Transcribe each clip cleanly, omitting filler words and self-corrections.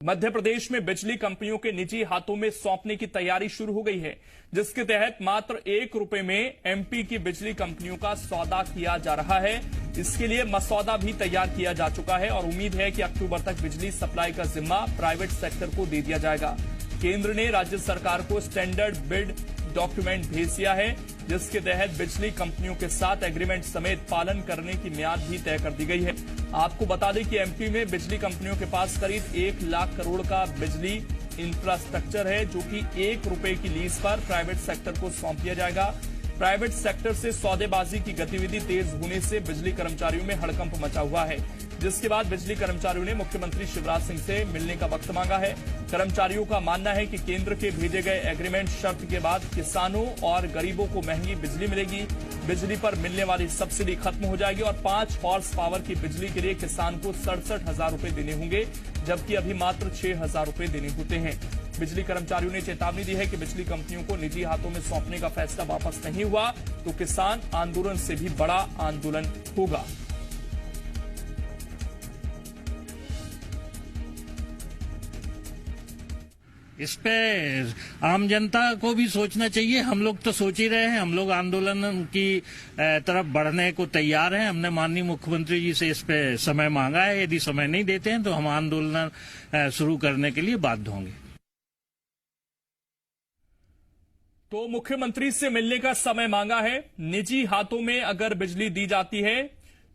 मध्य प्रदेश में बिजली कंपनियों के निजी हाथों में सौंपने की तैयारी शुरू हो गई है, जिसके तहत मात्र ₹1 में एमपी की बिजली कंपनियों का सौदा किया जा रहा है। इसके लिए मसौदा भी तैयार किया जा चुका है और उम्मीद है कि अक्टूबर तक बिजली सप्लाई का जिम्मा प्राइवेट सेक्टर को दे दिया जाएगा। केंद्र ने राज्य सरकार को स्टैंडर्ड बिड डॉक्यूमेंट भेज दिया है, जिसके तहत बिजली कंपनियों के साथ एग्रीमेंट समेत पालन करने की मियाद भी तय कर दी गई है। आपको बता दें कि एमपी में बिजली कंपनियों के पास करीब 1 लाख करोड़ का बिजली इंफ्रास्ट्रक्चर है, जो कि ₹1 की लीज पर प्राइवेट सेक्टर को सौंप दिया जाएगा। प्राइवेट सेक्टर से सौदेबाजी की गतिविधि तेज होने से बिजली कर्मचारियों में हड़कंप मचा हुआ है, जिसके बाद बिजली कर्मचारियों ने मुख्यमंत्री शिवराज सिंह से मिलने का वक्त मांगा है। कर्मचारियों का मानना है कि केंद्र के भेजे गए एग्रीमेंट शर्त के बाद किसानों और गरीबों को महंगी बिजली मिलेगी, बिजली पर मिलने वाली सब्सिडी खत्म हो जाएगी और 5 हॉर्स पावर की बिजली के लिए किसान को 67,000 रुपए देने होंगे, जबकि अभी मात्र 6,000 रुपए देने होते हैं। बिजली कर्मचारियों ने चेतावनी दी है कि बिजली कंपनियों को निजी हाथों में सौंपने का फैसला वापस नहीं हुआ तो किसान आंदोलन से भी बड़ा आंदोलन होगा। इस पे आम जनता को भी सोचना चाहिए। हम लोग तो सोच ही रहे हैं, हम लोग आंदोलन की तरफ बढ़ने को तैयार हैं। हमने माननीय मुख्यमंत्री जी से इस पे समय मांगा है। यदि समय नहीं देते हैं तो हम आंदोलन शुरू करने के लिए बाध्य होंगे। तो मुख्यमंत्री से मिलने का समय मांगा है। निजी हाथों में अगर बिजली दी जाती है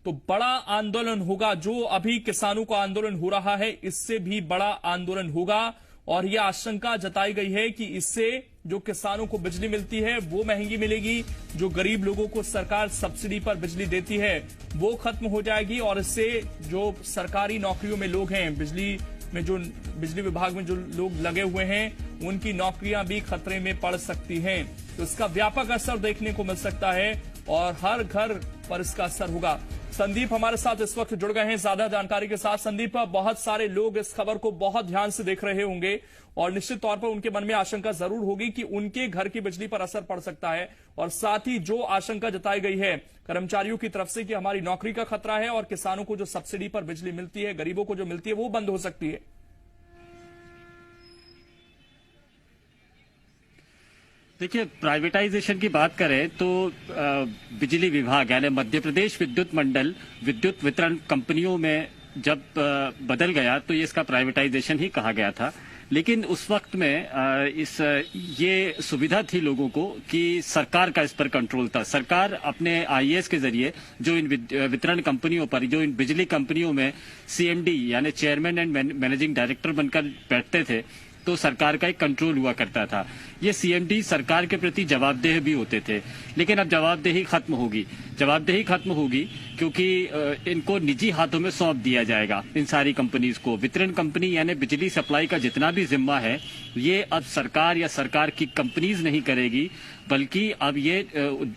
तो बड़ा आंदोलन होगा। जो अभी किसानों का आंदोलन हो रहा है, इससे भी बड़ा आंदोलन होगा और यह आशंका जताई गई है कि इससे जो किसानों को बिजली मिलती है वो महंगी मिलेगी, जो गरीब लोगों को सरकार सब्सिडी पर बिजली देती है वो खत्म हो जाएगी और इससे जो सरकारी नौकरियों में लोग हैं, बिजली विभाग में जो लोग लगे हुए हैं, उनकी नौकरियां भी खतरे में पड़ सकती हैं। तो इसका व्यापक असर देखने को मिल सकता है और हर घर पर इसका असर होगा। संदीप हमारे साथ इस वक्त जुड़ गए हैं ज्यादा जानकारी के साथ। संदीप, बहुत सारे लोग इस खबर को बहुत ध्यान से देख रहे होंगे और निश्चित तौर पर उनके मन में आशंका जरूर होगी कि उनके घर की बिजली पर असर पड़ सकता है और साथ ही जो आशंका जताई गई है कर्मचारियों की तरफ से कि हमारी नौकरी का खतरा है और किसानों को जो सब्सिडी पर बिजली मिलती है, गरीबों को जो मिलती है, वो बंद हो सकती है। देखिए, प्राइवेटाइजेशन की बात करें तो बिजली विभाग यानी मध्य प्रदेश विद्युत मंडल विद्युत वितरण कंपनियों में जब बदल गया तो ये इसका प्राइवेटाइजेशन ही कहा गया था। लेकिन उस वक्त में ये सुविधा थी लोगों को कि सरकार का इस पर कंट्रोल था। सरकार अपने आईएएस के जरिए जो इन वितरण कंपनियों पर, जो इन बिजली कंपनियों में सीएमडी यानी चेयरमैन एंड मैनेजिंग डायरेक्टर बनकर बैठते थे, तो सरकार का एक कंट्रोल हुआ करता था। ये सीएमडी सरकार के प्रति जवाबदेह भी होते थे। लेकिन अब जवाबदेही खत्म होगी क्योंकि इनको निजी हाथों में सौंप दिया जाएगा। इन सारी कंपनीज को, वितरण कंपनी यानी बिजली सप्लाई का जितना भी जिम्मा है, ये अब सरकार या सरकार की कंपनीज नहीं करेगी, बल्कि अब ये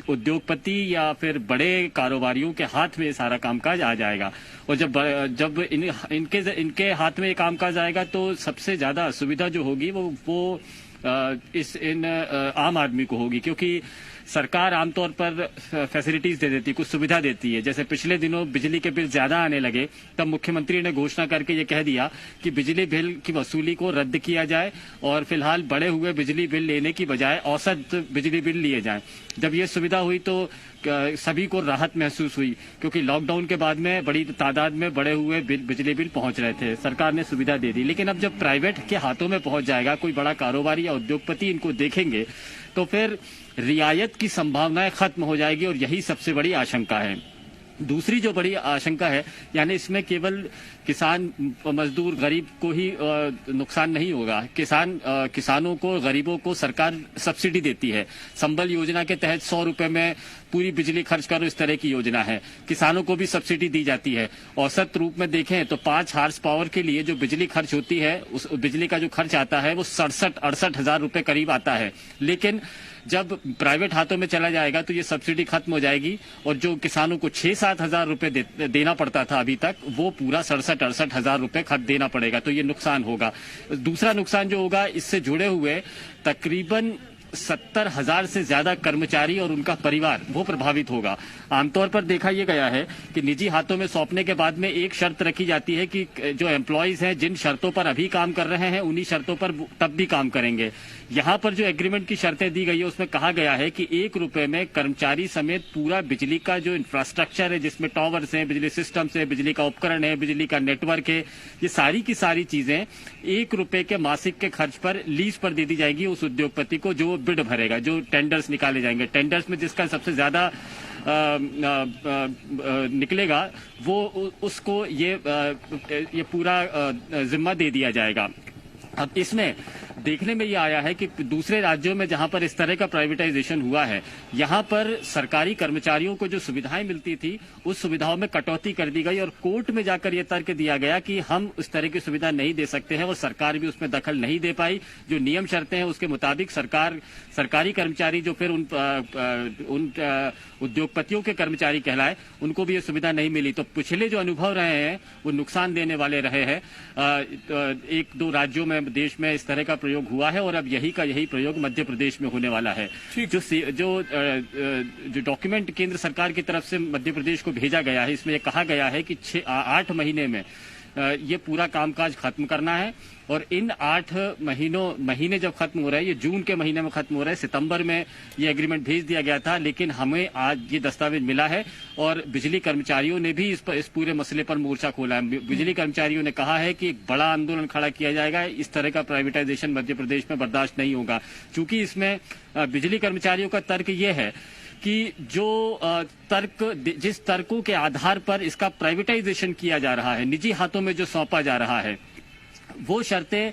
उद्योगपति या फिर बड़े कारोबारियों के हाथ में सारा कामकाज आ जाएगा। और जब इनके हाथ में ये कामकाज आएगा तो सबसे ज्यादा असुविधा जो होगी वो इन आम आदमी को होगी, क्योंकि सरकार आमतौर पर फैसिलिटीज दे देती, कुछ सुविधा देती है। जैसे पिछले दिनों बिजली के बिल ज्यादा आने लगे तब मुख्यमंत्री ने घोषणा करके ये कह दिया कि बिजली बिल की वसूली को रद्द किया जाए और फिलहाल बढ़े हुए बिजली बिल लेने की बजाय औसत बिजली बिल लिए जाएं। जब ये सुविधा हुई तो सभी को राहत महसूस हुई, क्योंकि लॉकडाउन के बाद में बड़ी तादाद में बढ़े हुए बिजली बिल पहुंच रहे थे। सरकार ने सुविधा दे दी। लेकिन अब जब प्राइवेट के हाथों में पहुंच जाएगा, कोई बड़ा कारोबारी या उद्योगपति इनको देखेंगे तो फिर रियायत की संभावनाएं खत्म हो जाएगी और यही सबसे बड़ी आशंका है। दूसरी जो बड़ी आशंका है, यानी इसमें केवल किसान, मजदूर, गरीब को ही नुकसान नहीं होगा। किसानों को, गरीबों को सरकार सब्सिडी देती है। संबल योजना के तहत 100 रुपए में पूरी बिजली खर्च करो, इस तरह की योजना है। किसानों को भी सब्सिडी दी जाती है। औसत रूप में देखें तो 5 हार्स पावर के लिए जो बिजली खर्च होती है, उस बिजली का जो खर्च आता है वो 67-68 हजार रुपए करीब आता है। लेकिन जब प्राइवेट हाथों में चला जाएगा तो ये सब्सिडी खत्म हो जाएगी और जो किसानों को 6-7 हजार रुपए देना पड़ता था अभी तक, वो पूरा 67-68 हजार रुपए खर्च देना पड़ेगा। तो ये नुकसान होगा। दूसरा नुकसान जो होगा, इससे जुड़े हुए तकरीबन 70,000 से ज्यादा कर्मचारी और उनका परिवार वो प्रभावित होगा। आमतौर पर देखा यह गया है कि निजी हाथों में सौंपने के बाद में एक शर्त रखी जाती है कि जो एम्प्लॉयज हैं जिन शर्तों पर अभी काम कर रहे हैं उन्हीं शर्तों पर तब भी काम करेंगे। यहाँ पर जो एग्रीमेंट की शर्तें दी गई है उसमें कहा गया है कि 1 रुपए में कर्मचारी समेत पूरा बिजली का जो इंफ्रास्ट्रक्चर है, जिसमें टावर्स हैं, बिजली सिस्टम्स है, बिजली का उपकरण है, बिजली का नेटवर्क है, ये सारी की सारी चीजें 1 रुपए के मासिक के खर्च पर लीज पर दे दी जाएगी उस उद्योगपति को जो बिड भरेगा, जो टेंडर्स निकाले जाएंगे। टेंडर्स में जिसका सबसे ज्यादा निकलेगा वो उसको ये पूरा जिम्मा दे दिया जाएगा। अब इसमें देखने में ये आया है कि दूसरे राज्यों में जहां पर इस तरह का प्राइवेटाइजेशन हुआ है, यहां पर सरकारी कर्मचारियों को जो सुविधाएं मिलती थी उस सुविधाओं में कटौती कर दी गई और कोर्ट में जाकर यह तर्क दिया गया कि हम उस तरह की सुविधा नहीं दे सकते हैं और सरकार भी उसमें दखल नहीं दे पाई। जो नियम शर्तें हैं उसके मुताबिक सरकारी कर्मचारी जो फिर उन उद्योगपतियों के कर्मचारी कहलाए उनको भी ये सुविधा नहीं मिली। तो पिछले जो अनुभव रहे हैं वो नुकसान देने वाले रहे हैं। 1-2 राज्यों में देश में इस तरह का प्रयोग हुआ है और अब यही प्रयोग मध्य प्रदेश में होने वाला है। जो डॉक्यूमेंट केंद्र सरकार की तरफ से मध्य प्रदेश को भेजा गया है इसमें यह कहा गया है कि 8 महीने में ये पूरा कामकाज खत्म करना है और इन 8 महीने जब खत्म हो रहा है, ये जून के महीने में खत्म हो रहा है। सितंबर में ये एग्रीमेंट भेज दिया गया था लेकिन हमें आज ये दस्तावेज मिला है और बिजली कर्मचारियों ने भी इस पूरे मसले पर मोर्चा खोला है। बिजली कर्मचारियों ने कहा है कि एक बड़ा आंदोलन खड़ा किया जाएगा, इस तरह का प्राइवेटाइजेशन मध्य प्रदेश में बर्दाश्त नहीं होगा। चूंकि इसमें बिजली कर्मचारियों का तर्क ये है कि जिस तर्कों के आधार पर इसका प्राइवेटाइजेशन किया जा रहा है, निजी हाथों में जो सौंपा जा रहा है, वो शर्तें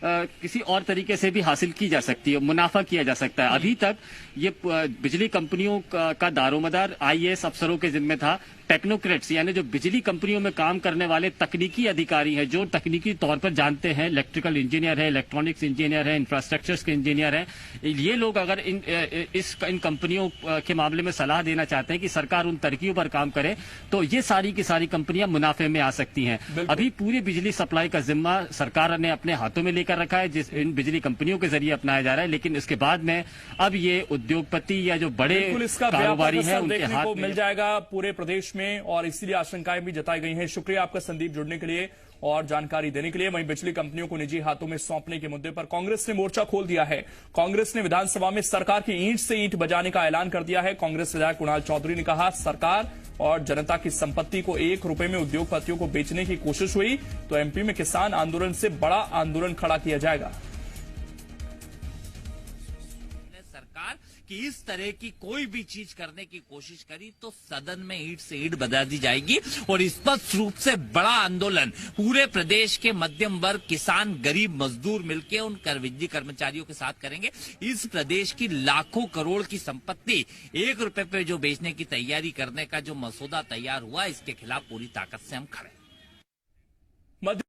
किसी और तरीके से भी हासिल की जा सकती है, मुनाफा किया जा सकता है। अभी तक ये बिजली कंपनियों का दारोमदार आईएएस अफसरों के जिम्मे था। टेक्नोक्रेट्स यानी जो बिजली कंपनियों में काम करने वाले तकनीकी अधिकारी हैं, जो तकनीकी तौर पर जानते हैं, इलेक्ट्रिकल इंजीनियर है, इलेक्ट्रॉनिक्स इंजीनियर है, इंफ्रास्ट्रक्चर्स के इंजीनियर हैं, ये लोग अगर इन कंपनियों के मामले में सलाह देना चाहते हैं कि सरकार उन तरकीबों पर काम करे तो ये सारी की सारी कंपनियां मुनाफे में आ सकती हैं। अभी पूरी बिजली सप्लाई का जिम्मा सरकार ने अपने हाथों में लेकर रखा है, जिस इन बिजली कंपनियों के जरिए अपनाया जा रहा है, लेकिन इसके बाद में अब ये उद्योगपति या जो बड़े कारोबारी है उनके हाथ में मिल जाएगा पूरे प्रदेश में और इसीलिए आशंकाएं भी जताई गई हैं। शुक्रिया आपका संदीप, जुड़ने के लिए और जानकारी देने के लिए। वहीं बिजली कंपनियों को निजी हाथों में सौंपने के मुद्दे पर कांग्रेस ने मोर्चा खोल दिया है। कांग्रेस ने विधानसभा में सरकार की ईंट से ईंट बजाने का ऐलान कर दिया है। कांग्रेस विधायक कुणाल चौधरी ने कहा, सरकार और जनता की संपत्ति को 1 रुपए में उद्योगपतियों को बेचने की कोशिश हुई तो एमपी में किसान आंदोलन से बड़ा आंदोलन खड़ा किया जाएगा। कि इस तरह की कोई भी चीज करने की कोशिश करी तो सदन में ईंट से ईंट बजा दी जाएगी और स्पष्ट रूप से बड़ा आंदोलन पूरे प्रदेश के मध्यम वर्ग, किसान, गरीब मजदूर मिलकर उन बिजली कर्मचारियों के साथ करेंगे। इस प्रदेश की लाखों करोड़ की संपत्ति 1 रुपए पे जो बेचने की तैयारी करने का जो मसौदा तैयार हुआ, इसके खिलाफ पूरी ताकत से हम खड़े।